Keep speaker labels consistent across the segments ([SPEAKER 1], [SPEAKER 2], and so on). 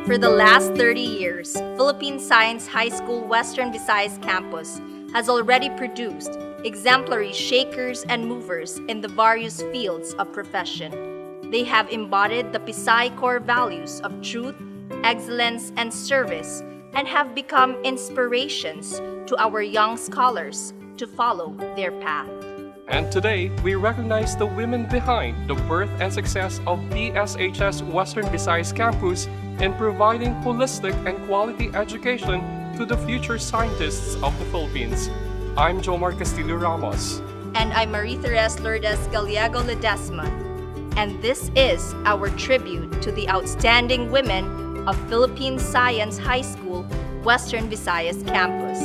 [SPEAKER 1] For the last 30 years, Philippine Science High School Western Visayas campus has already produced exemplary shakers and movers in the various fields of profession. They have embodied the PISAY core values of truth, excellence, and service, and have become inspirations to our young scholars to follow their path.
[SPEAKER 2] And today, we recognize the women behind the birth and success of PSHS Western Visayas campus in providing holistic and quality education to the future scientists of the Philippines. I'm Jomar Castillo Ramos.
[SPEAKER 1] And I'm Marie-Therese Lourdes Gallego Ledesma. And this is our tribute to the outstanding women of Philippine Science High School, Western Visayas campus.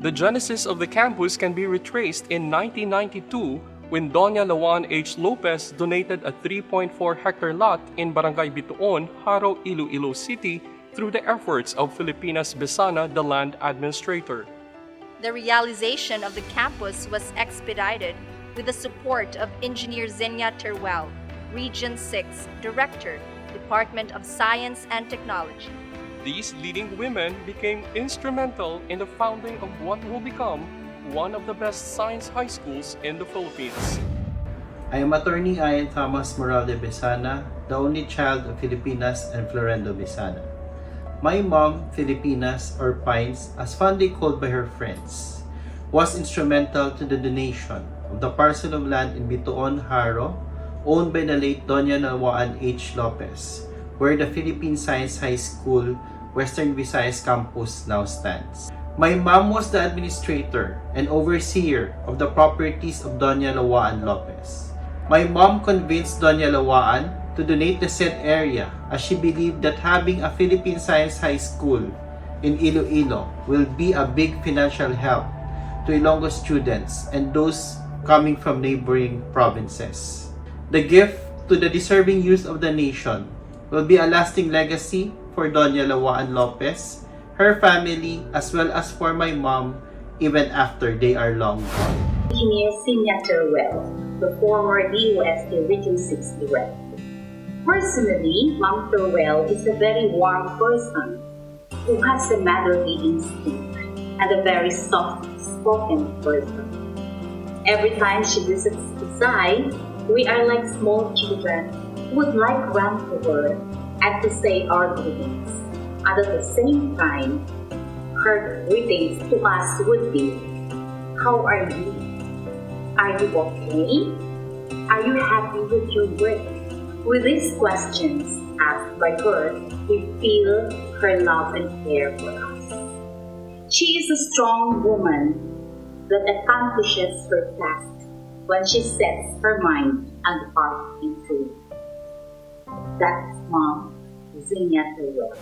[SPEAKER 2] The genesis of the campus can be retraced in 1992 when Doña Lawan H. Lopez donated a 3.4-hectare lot in Barangay Bituon, Haro, Iloilo City through the efforts of Filipinas Besana, the land administrator.
[SPEAKER 1] The realization of the campus was expedited with the support of Engineer Zenia Teruel, Region 6 Director, Department of Science and Technology.
[SPEAKER 2] These leading women became instrumental in the founding of what will become one of the best science high schools in the Philippines.
[SPEAKER 3] I am Attorney Ian Thomas Moral de Besana, the only child of Filipinas and Florendo Besana. My mom, Filipinas, or Pines, as fondly called by her friends, was instrumental to the donation of the parcel of land in Bituon, Haro, owned by the late Doña Lawan H. Lopez, where the Philippine Science High School Western Visayas campus now stands. My mom was the administrator and overseer of the properties of Doña Lawan Lopez. My mom convinced Doña Lawan to donate the said area as she believed that having a Philippine Science High School in Iloilo will be a big financial help to Ilonggo students and those coming from neighboring provinces. The gift to the deserving youth of the nation will be a lasting legacy for Doña Lawan Lopez, her family, as well as for my mom, even after they are long gone.
[SPEAKER 4] Engineer Zenia Teruel, the former DOST Region 6 Director. Personally, Mom Teruel is a very warm person who has a motherly instinct and a very soft-spoken person. Every time she visits Pisay, we are like small children who would like run to her and to say our greetings. And at the same time, her greetings to us would be, how are you? Are you okay? Are you happy with your work? With these questions asked by her, we feel her love and care for us. She is a strong woman that accomplishes her task when she sets her mind and heart into it. That's Mom Zenia Teruel.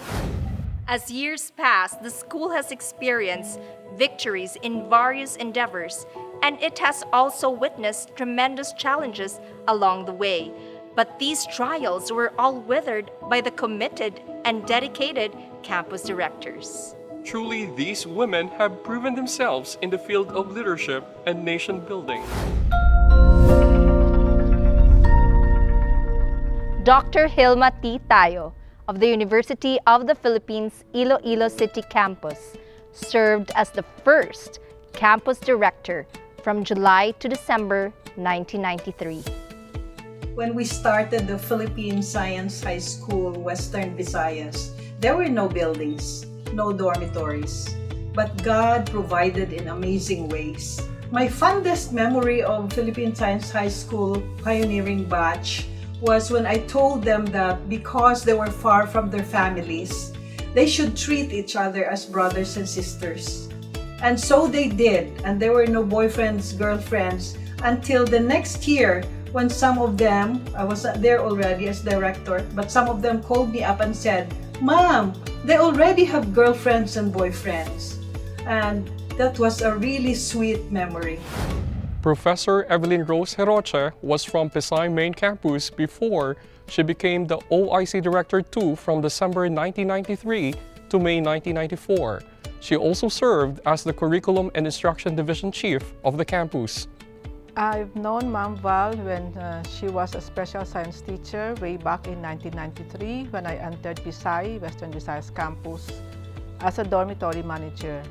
[SPEAKER 1] As years pass, the school has experienced victories in various endeavors, and it has also witnessed tremendous challenges along the way. But these trials were all weathered by the committed and dedicated campus directors.
[SPEAKER 2] Truly, these women have proven themselves in the field of leadership and nation building.
[SPEAKER 1] Dr. Hilma T. Tayo of the University of the Philippines Iloilo City campus served as the first campus director from July to December 1993.
[SPEAKER 5] When we started the Philippine Science High School Western Visayas, there were no buildings, no dormitories, but God provided in amazing ways. My fondest memory of Philippine Science High School pioneering batch was when I told them that because they were far from their families, they should treat each other as brothers and sisters. And so they did, and there were no boyfriends, girlfriends, until the next year when some of them, I was not there already as director, but some of them called me up and said, "Mom, they already have girlfriends and boyfriends." And that was a really sweet memory.
[SPEAKER 2] Professor Evelyn Rose Hirocha was from PISAY main campus before she became the OIC Director 2 from December 1993 to May 1994. She also served as the Curriculum and Instruction Division Chief of the campus.
[SPEAKER 6] I've known Ma'am Val when she was a special science teacher way back in 1993 when I entered PISAY, Western Visayas campus, as a dormitory manager.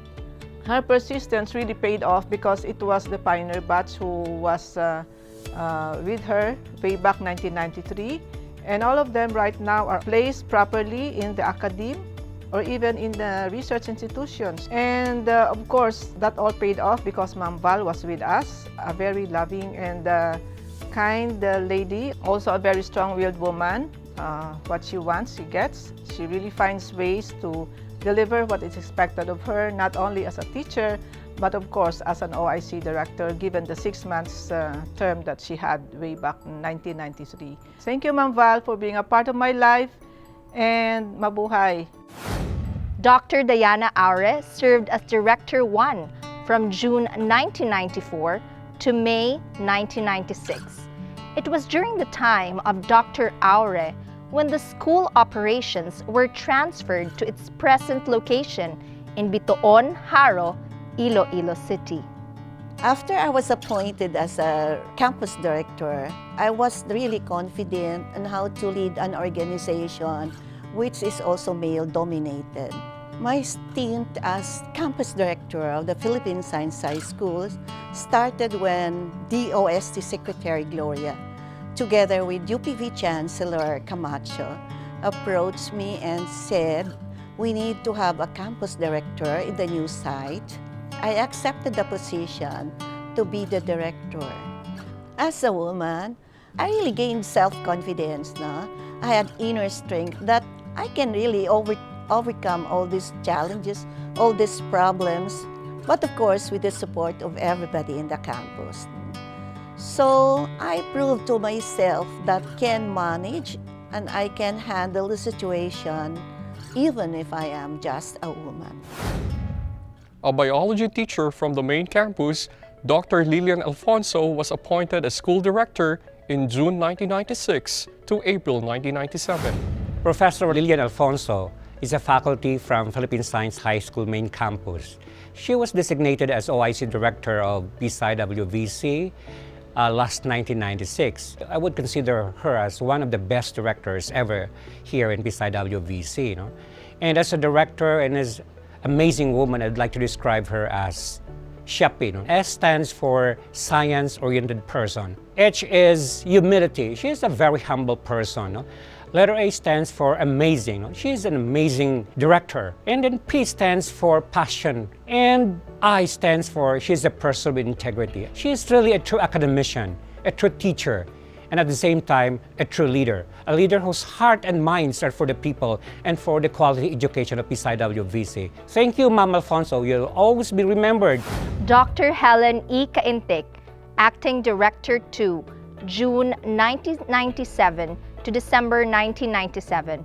[SPEAKER 6] Her persistence really paid off because it was the pioneer batch who was with her way back 1993, and all of them right now are placed properly in the academe or even in the research institutions. And of course, that all paid off because Ma'am Val was with us, a very loving and kind lady, also a very strong-willed woman. What she wants, she gets. She really finds ways to deliver what is expected of her, not only as a teacher, but of course as an OIC director, given the 6 months term that she had way back in 1993. Thank you, Ma'am Val, for being a part of my life, and mabuhay.
[SPEAKER 1] Dr. Diana Aure served as Director 1 from June 1994 to May 1996. It was during the time of Dr. Aure when the school operations were transferred to its present location in Bitoon, Haro, Iloilo City.
[SPEAKER 7] After I was appointed as a campus director, I was really confident on how to lead an organization which is also male-dominated. My stint as campus director of the Philippine Science High School started when DOST Secretary Gloria, together with UPV Chancellor Camacho, approached me and said, we need to have a campus director in the new site. I accepted the position to be the director. As a woman, I really gained self-confidence. I had inner strength that I can really overcome all these challenges, all these problems, but of course with the support of everybody in the campus. So I proved to myself that I can manage and I can handle the situation even if I am just a woman.
[SPEAKER 2] A biology teacher from the main campus, Dr. Lilian Alfonso was appointed as school director in June 1996 to April 1997.
[SPEAKER 8] Professor Lilian Alfonso is a faculty from Philippine Science High School main campus. She was designated as OIC Director of PISAY-WVC last 1996. I would consider her as one of the best directors ever here in PISAY-WVC. And as a director and as amazing woman, I'd like to describe her as SHEPI. S stands for science-oriented person. H is humility. She is a very humble person. Letter A stands for amazing. She is an amazing director. And then P stands for passion. And I stands for she's a person with integrity. She is really a true academician, a true teacher, and at the same time, a true leader. A leader whose heart and minds are for the people and for the quality education of PISAY-WVC. Thank you, Ma'am Alfonso. You'll always be remembered.
[SPEAKER 1] Dr. Helen E. Caintic, Acting Director 2, June 1997 to December 1997.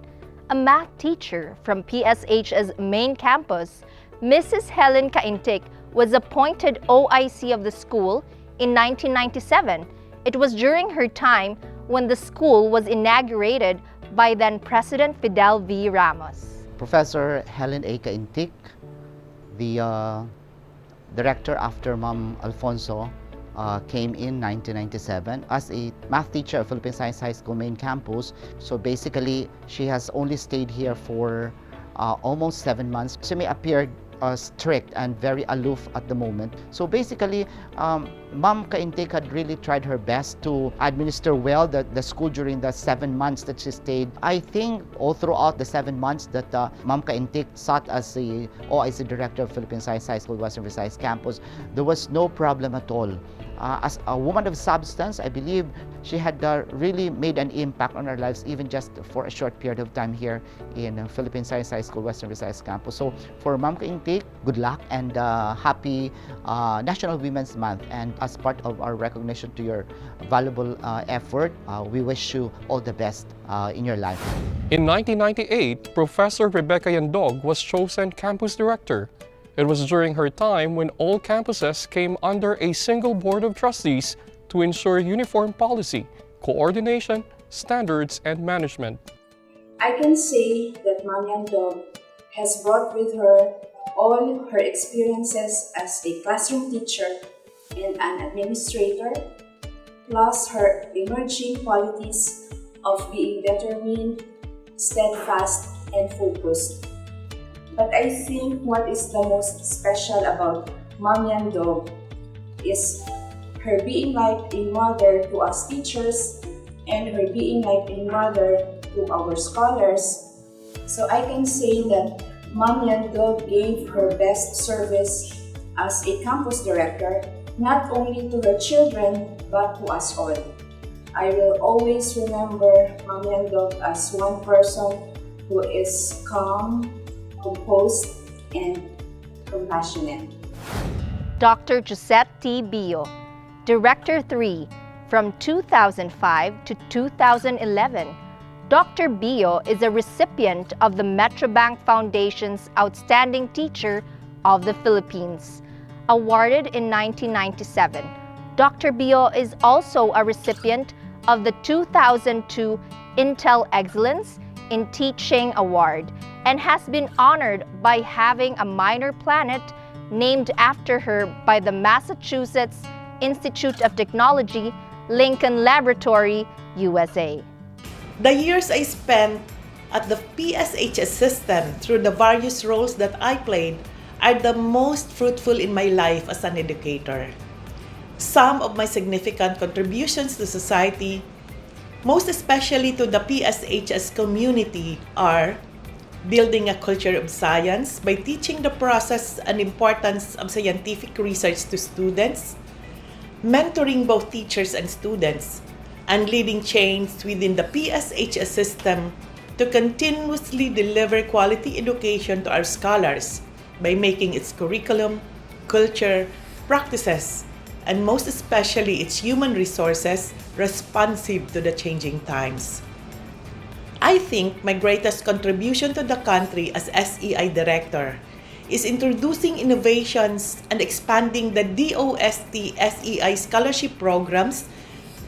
[SPEAKER 1] A math teacher from PSH's main campus, Mrs. Helen Caintic was appointed OIC of the school in 1997. It was during her time when the school was inaugurated by then President Fidel V. Ramos.
[SPEAKER 9] Professor Helen A. Caintic, the director after Ma'am Alfonso, came in 1997 as a math teacher at Philippine Science High School main campus. So basically, she has only stayed here for almost 7 months. She may appear strict and very aloof at the moment. So basically, Ma'am Caintic had really tried her best to administer well the school during the 7 months that she stayed. I think all throughout the 7 months that Ma'am Caintic sat as the OIC Director of Philippine Science High School Western Visayas campus, there was no problem at all. As a woman of substance, I believe she had really made an impact on our lives even just for a short period of time here in Philippine Science High School Western Visayas campus. So for Ma'am Caintic, good luck and happy National Women's Month. And as part of our recognition to your valuable effort, we wish you all the best in your life.
[SPEAKER 2] In 1998, Professor Rebecca Yandog was chosen campus director. It was during her time when all campuses came under a single board of trustees to ensure uniform policy, coordination, standards, and management.
[SPEAKER 10] I can say that Ma'am Yandog has brought with her all her experiences as a classroom teacher and an administrator, plus her emerging qualities of being determined, steadfast, and focused. But I think what is the most special about Ma'am Yandog is her being like a mother to us teachers and her being like a mother to our scholars. So I can say that Ma'am Yandog gave her best service as a campus director, not only to her children, but to us all. I will always remember Ma'am Yandog as one person who is calm, composed, and compassionate.
[SPEAKER 1] Dr. Josette T. Bio, Director 3, from 2005 to 2011. Dr. Bio is a recipient of the Metrobank Foundation's Outstanding Teacher of the Philippines, awarded in 1997. Dr. Bio is also a recipient of the 2002 Intel Excellence in Teaching Award and has been honored by having a minor planet named after her by the Massachusetts Institute of Technology, Lincoln Laboratory, USA.
[SPEAKER 11] The years I spent at the PSHS system through the various roles that I played are the most fruitful in my life as an educator. Some of my significant contributions to society, most especially to the PSHS community, are building a culture of science by teaching the process and importance of scientific research to students, mentoring both teachers and students, and leading change within the PSHS system to continuously deliver quality education to our scholars by making its curriculum, culture, practices, and most especially its human resources responsive to the changing times. I think my greatest contribution to the country as SEI Director is introducing innovations and expanding the DOST SEI scholarship programs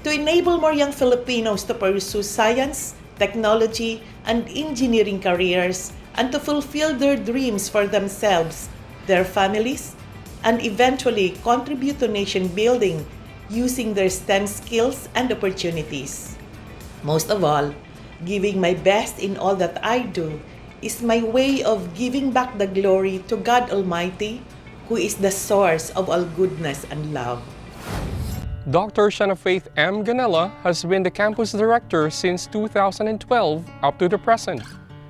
[SPEAKER 11] to enable more young Filipinos to pursue science, technology, and engineering careers and to fulfill their dreams for themselves, their families, and eventually contribute to nation building using their STEM skills and opportunities. Most of all, giving my best in all that I do is my way of giving back the glory to God Almighty, who is the source of all goodness and love.
[SPEAKER 2] Dr. Shana Faith M. Ganella has been the campus director since 2012 up to the present.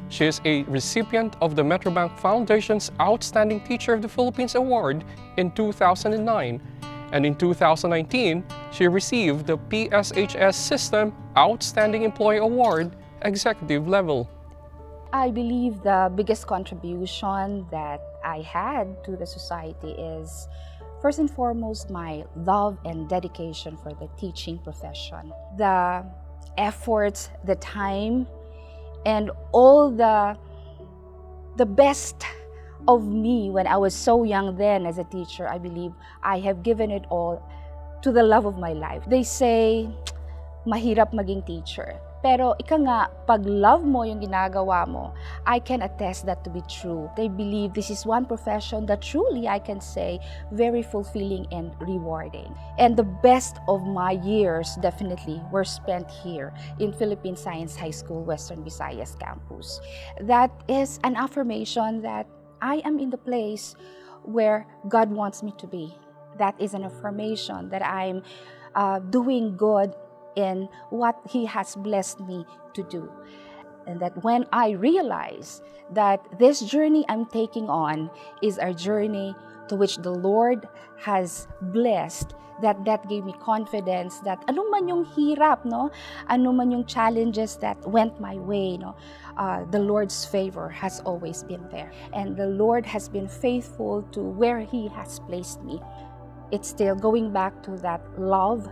[SPEAKER 2] She is a recipient of the Metrobank Foundation's Outstanding Teacher of the Philippines Award in 2009, and in 2019, she received the PSHS System Outstanding Employee Award, Executive Level.
[SPEAKER 12] I believe the biggest contribution that I had to the society is, first and foremost, my love and dedication for the teaching profession. The efforts, the time, and all the best of me when I was so young then as a teacher, I believe I have given it all to the love of my life. They say, mahirap maging teacher. Pero ika nga, pag love mo yung ginagawa mo, I can attest that to be true. They believe this is one profession that truly, I can say, very fulfilling and rewarding. And the best of my years definitely were spent here in Philippine Science High School, Western Visayas campus. That is an affirmation that I am in the place where God wants me to be. That is an affirmation that I'm doing good in what He has blessed me to do. And that when I realize that this journey I'm taking on is a journey to which the Lord has blessed, that gave me confidence that ano man yung hirap, no? Ano man yung challenges that went my way, no? The Lord's favor has always been there. And the Lord has been faithful to where He has placed me. It's still going back to that love,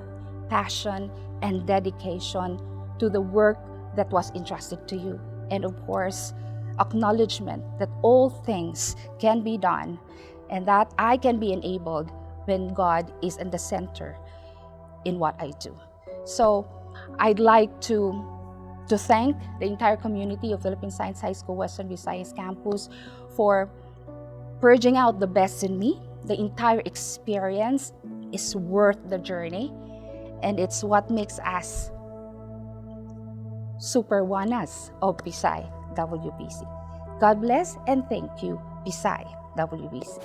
[SPEAKER 12] passion, and dedication to the work that was entrusted to you. And of course, acknowledgement that all things can be done and that I can be enabled when God is in the center in what I do. So I'd like to thank the entire community of Philippine Science High School Western Visayas campus for purging out the best in me. The entire experience is worth the journey, and it's what makes us super ones of PISAY-WVC. God bless and thank you, PISAY-WVC.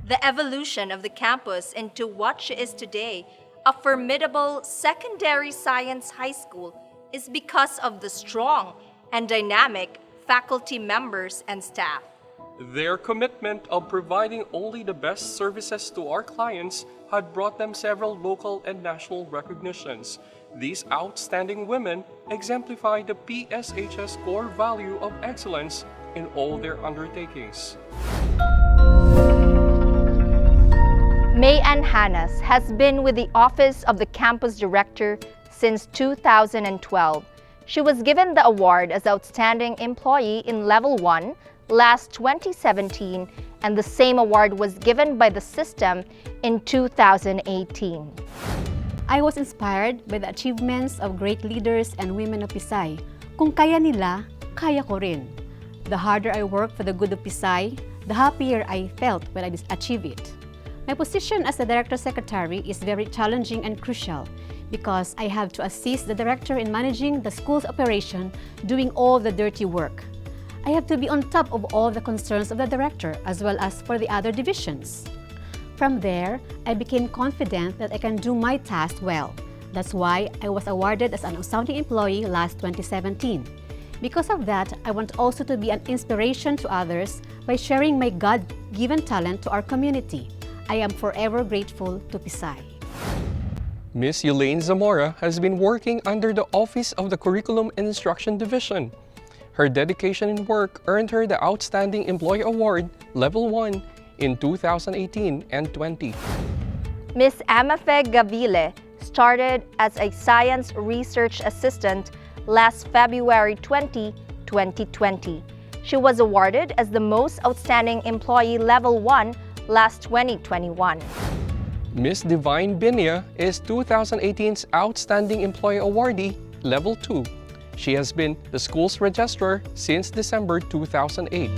[SPEAKER 1] The evolution of the campus into what she is today, a formidable secondary science high school, is because of the strong and dynamic faculty members and staff.
[SPEAKER 2] Their commitment of providing only the best services to our clients had brought them several local and national recognitions. These outstanding women exemplify the PSHS core value of excellence in all their undertakings.
[SPEAKER 1] May Ann Hannas has been with the Office of the Campus Director since 2012. She was given the award as Outstanding Employee in Level 1 last 2017, and the same award was given by the system in 2018.
[SPEAKER 13] I was inspired by the achievements of great leaders and women of PISAY. Kung kaya nila, kaya ko rin. The harder I work for the good of PISAY, the happier I felt when I achieved it. My position as the Director Secretary is very challenging and crucial because I have to assist the Director in managing the school's operation, doing all the dirty work. I have to be on top of all the concerns of the Director as well as for the other divisions. From there, I became confident that I can do my task well. That's why I was awarded as an Outstanding Employee last 2017. Because of that, I want also to be an inspiration to others by sharing my God-given talent to our community. I am forever grateful to PISAY.
[SPEAKER 2] Miss Elaine Zamora has been working under the Office of the Curriculum and Instruction Division. Her dedication in work earned her the Outstanding Employee Award Level 1 in 2018 and 20.
[SPEAKER 1] Miss Amafe Gavile started as a Science Research Assistant last February 20, 2020. She was awarded as the Most Outstanding Employee Level 1 last 2021.
[SPEAKER 2] Miss Divine Binia is 2018's Outstanding Employee Awardee Level 2. She has been the school's registrar since December 2008.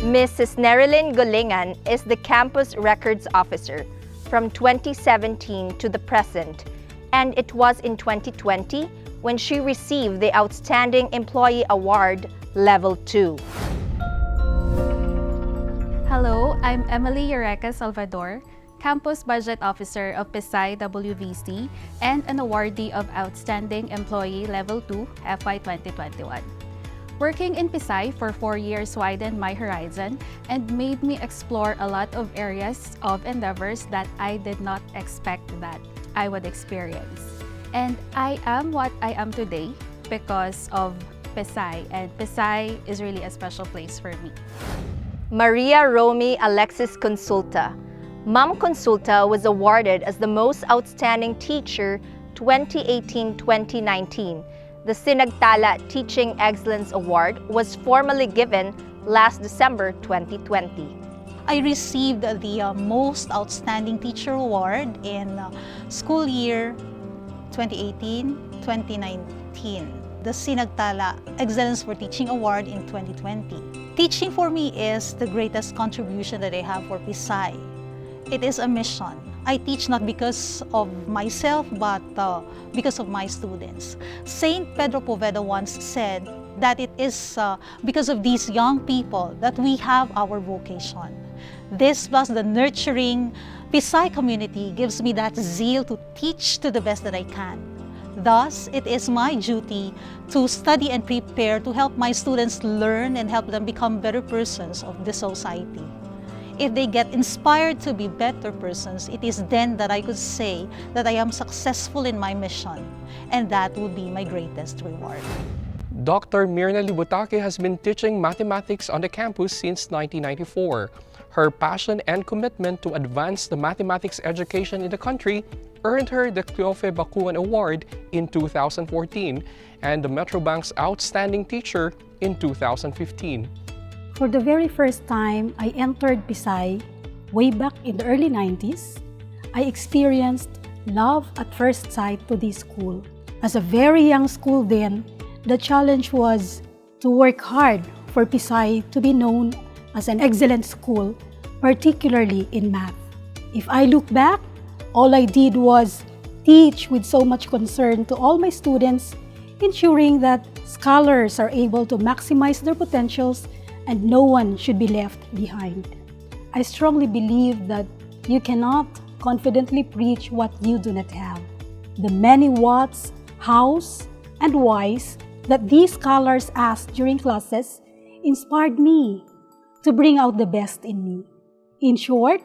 [SPEAKER 1] Mrs. Nerilyn Golingan is the Campus Records Officer from 2017 to the present, and it was in 2020 when she received the Outstanding Employee Award Level 2.
[SPEAKER 14] Hello, I'm Emily Hirocha Salvador, Campus Budget Officer of PISAY-WVC and an awardee of Outstanding Employee Level 2 FY 2021. Working in PISAY for 4 years widened my horizon and made me explore a lot of areas of endeavors that I did not expect that I would experience. And I am what I am today because of PISAY, and PISAY is really a special place for me.
[SPEAKER 1] Maria Romy Alexis Consulta. Ma'am Consulta was awarded as the Most Outstanding Teacher 2018-2019. The Sinagtala Teaching Excellence Award was formally given last December 2020.
[SPEAKER 15] I received the Most Outstanding Teacher Award in school year 2018-2019. The Sinagtala Excellence for Teaching Award in 2020. Teaching for me is the greatest contribution that I have for PISAY. It is a mission. I teach not because of myself, but because of my students. Saint Pedro Poveda once said that it is because of these young people that we have our vocation. This plus the nurturing PISAY community gives me that zeal to teach to the best that I can. Thus, it is my duty to study and prepare to help my students learn and help them become better persons of the society. If they get inspired to be better persons, it is then that I could say that I am successful in my mission, and that will be my greatest reward.
[SPEAKER 2] Dr. Mirna Liboutake has been teaching mathematics on the campus since 1994. Her passion and commitment to advance the mathematics education in the country earned her the Cleofe Bakuan Award in 2014 and the Metrobank's Outstanding Teacher in 2015.
[SPEAKER 16] For the very first time I entered PISAY, way back in the early 90s, I experienced love at first sight to this school. As a very young school then, the challenge was to work hard for PISAY to be known as an excellent school, particularly in math. If I look back, all I did was teach with so much concern to all my students, ensuring that scholars are able to maximize their potentials and no one should be left behind. I strongly believe that you cannot confidently preach what you do not have. The many whats, hows, and whys that these scholars asked during classes inspired me to bring out the best in me. In short,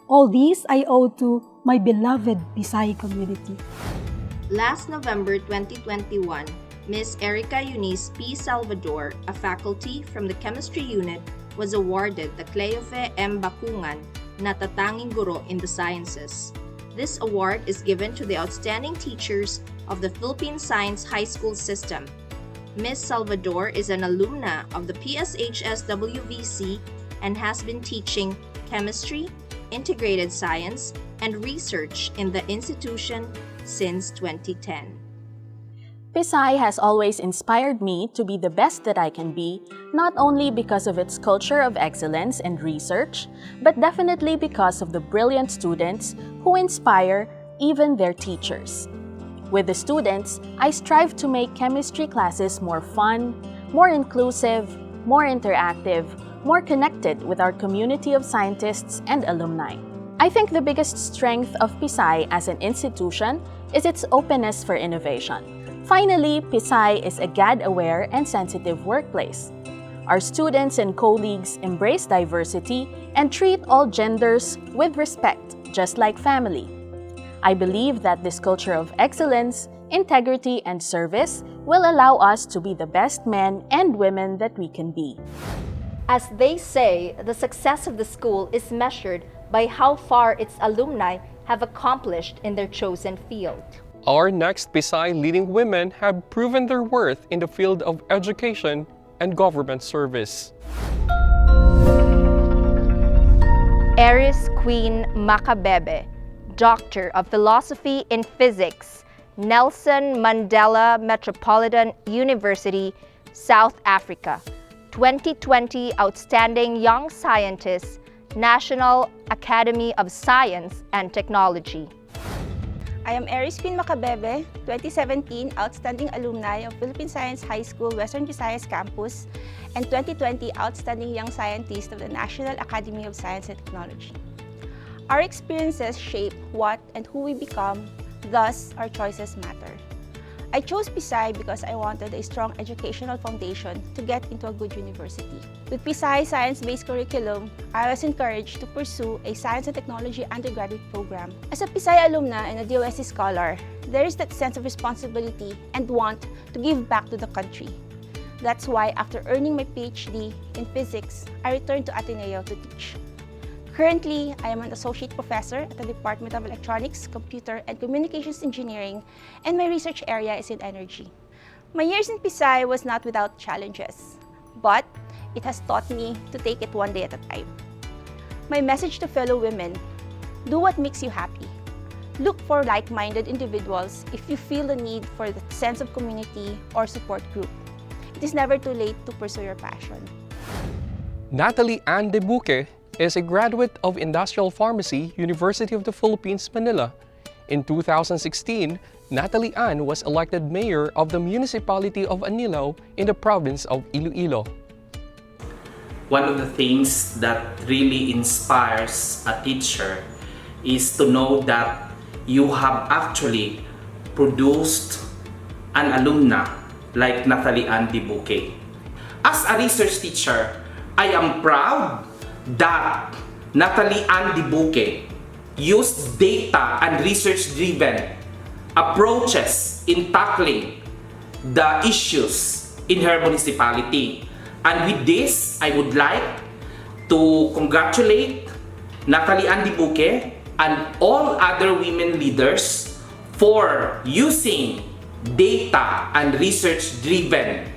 [SPEAKER 16] all these I owe to my beloved PISAY community.
[SPEAKER 1] Last November 2021, Ms. Erica Eunice P. Salvador, a faculty from the chemistry unit, was awarded the Cleofe M. Bakungan Natatanging Guro in the Sciences. This award is given to the outstanding teachers of the Philippine Science High School system. Ms. Salvador is an alumna of the PSHSWVC and has been teaching chemistry, integrated science, and research in the institution since 2010.
[SPEAKER 17] PISAY has always inspired me to be the best that I can be, not only because of its culture of excellence and research, but definitely because of the brilliant students who inspire even their teachers. With the students, I strive to make chemistry classes more fun, more inclusive, more interactive, more connected with our community of scientists and alumni. I think the biggest strength of PISAY as an institution is its openness for innovation. Finally, PISAY is a GAD-aware and sensitive workplace. Our students and colleagues embrace diversity and treat all genders with respect, just like family. I believe that this culture of excellence, integrity, and service will allow us to be the best men and women that we can be.
[SPEAKER 1] As they say, the success of the school is measured by how far its alumni have accomplished in their chosen field.
[SPEAKER 2] Our next PISAY leading women have proven their worth in the field of education and government service.
[SPEAKER 1] Aries Queen Macabebe, Doctor of Philosophy in Physics, Nelson Mandela Metropolitan University, South Africa. 2020 Outstanding Young Scientist, National Academy of Science and Technology.
[SPEAKER 18] I am Aries Queen Macabebe, 2017 Outstanding Alumni of Philippine Science High School, Western Visayas Campus, and 2020 Outstanding Young Scientist of the National Academy of Science and Technology. Our experiences shape what and who we become, thus our choices matter. I chose PISAY because I wanted a strong educational foundation to get into a good university. With PISAY science-based curriculum, I was encouraged to pursue a science and technology undergraduate program. As a PISAY alumna and a DOST scholar, there is that sense of responsibility and want to give back to the country. That's why after earning my PhD in physics, I returned to Ateneo to teach. Currently, I am an associate professor at the Department of Electronics, Computer, and Communications Engineering, and my research area is in energy. My years in PISAY was not without challenges, but it has taught me to take it one day at a time. My message to fellow women: do what makes you happy. Look for like-minded individuals if you feel the need for the sense of community or support group. It is never too late to pursue your passion.
[SPEAKER 2] Natalie Ann de Bouquet is a graduate of Industrial Pharmacy, University of the Philippines, Manila. In 2016, Natalie Ann was elected mayor of the municipality of Anilao in the province of Iloilo.
[SPEAKER 19] One of the things that really inspires a teacher is to know that you have actually produced an alumna like Natalie Ann de Bouquet. As a research teacher, I am proud that Natalie Ann de Bouquet used data and research-driven approaches in tackling the issues in her municipality. And with this, I would like to congratulate Natalie Ann de Bouquet and all other women leaders for using data and research-driven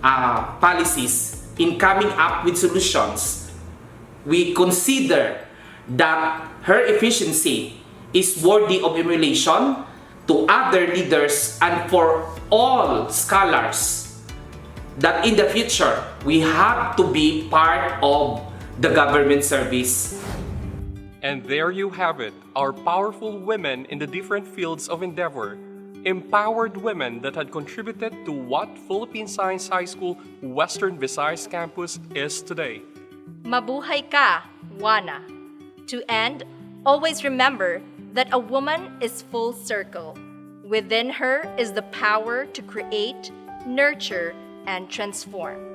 [SPEAKER 19] policies in coming up with solutions. We consider that her efficiency is worthy of emulation to other leaders and for all scholars that in the future, we have to be part of the government service.
[SPEAKER 2] And there you have it, our powerful women in the different fields of endeavor. Empowered women that had contributed to what Philippine Science High School Western Visayas Campus is today.
[SPEAKER 1] Mabuhay ka, Wana. To end, always remember that a woman is full circle. Within her is the power to create, nurture, and transform.